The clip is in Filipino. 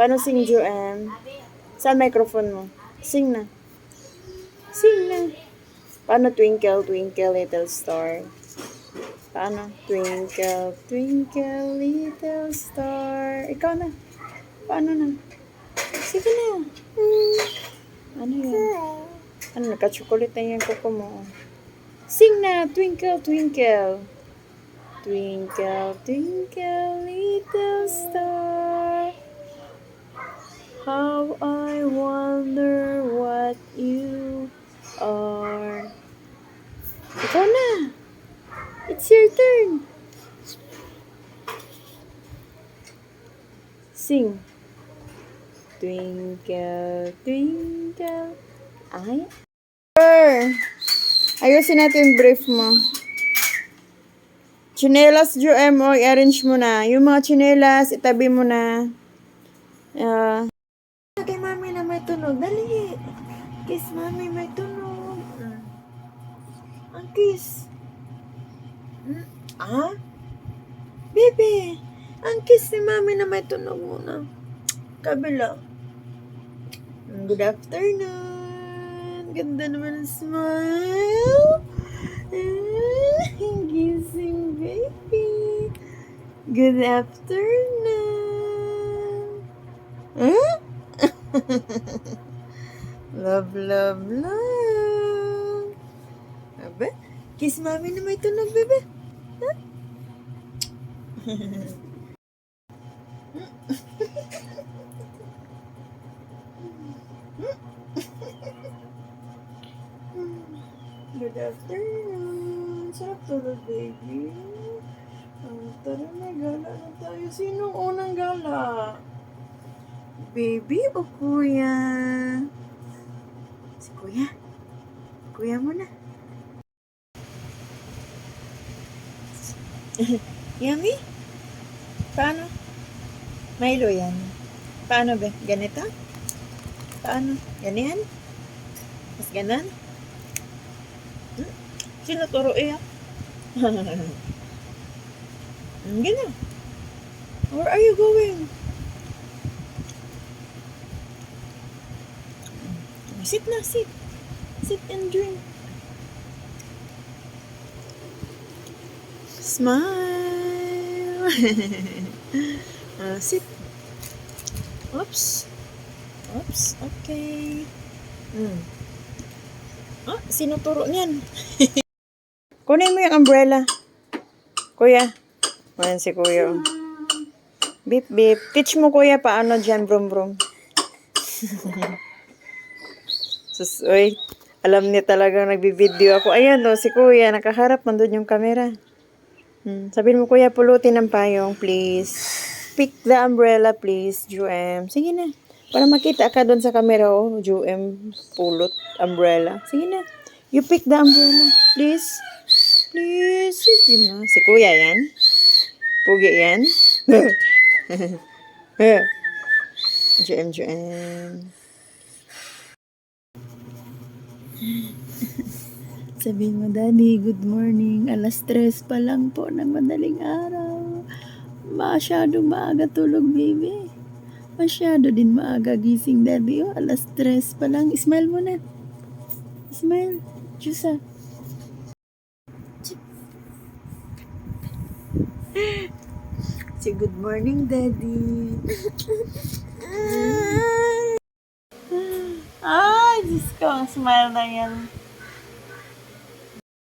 Paano sing, Joanne? Saan microphone mo? Sing na. Sing na. Paano twinkle, twinkle, little star? Paano? Twinkle, twinkle, little star. Ikaw na. Paano na? Sige na. Ano yan? Ano, nagka-chocolate na yan kuko mo. Sing na. Twinkle, twinkle. Twinkle, twinkle, little star. How I wonder what you are. Ikaw na. It's your turn. Sing. Twinkle, twinkle. Ay. Ayusin natin brief mo. Chinelas, Joem, o i-arrange mo na. Yung mga chinelas, itabi mo na. Kay mami na may tunog. Dali. Kiss mami, may tunog. Ang kiss. Ah? Bebe, ang kiss ni mami na may tunog muna. Kabila. Good afternoon. Ganda naman ang smile. Kissing baby. Good afternoon. Huh? Love, love, love. Abe, kiss mami na may tunog, bebe. Huh? Good afternoon. Sarap tulog, baby. Tara na, gala na tayo. Sinong unang gala? Baby o kuya? Si kuya. Kuya mo na. Yummy? Paano? Milo yan. Paano ba? Ganito? Paano? Ganyan? Mas ganan? Sino turo iya? Ganyan. Where are you going? Sit na, sit. Sit and drink. Smile. Sit. Oops. Oops, okay. Sino turo niyan? Kunin mo yung umbrella. Kuya. Ayan si kuya. Beep, beep. Teach mo kuya paano dyan, brum, brum. Sus, oy. Alam niya talagang nagbibideo ako. Ayan o, si kuya. Nakaharap, nandun yung camera. Sabihin mo kuya, pulutin ng payong, please. Pick the umbrella, please, Joem. Sige na. Para makita ka doon sa camera, oh. Joem, pulot, umbrella. Sige na. You pick the umbrella, please. Please. Sige na. Si kuya yan. Pugi yan. Joem, Joem. Sabihin mo, Daddy, good morning. Alas 3 pa lang po ng madaling araw. Masyadong maaga tulog, baby. Masyado din maaga gising, Daddy. Oh, alas 3 pa lang. Smile mo na. Smile. Jusa. Say good morning, Daddy. Ay, Diyos ko. Smile na yan.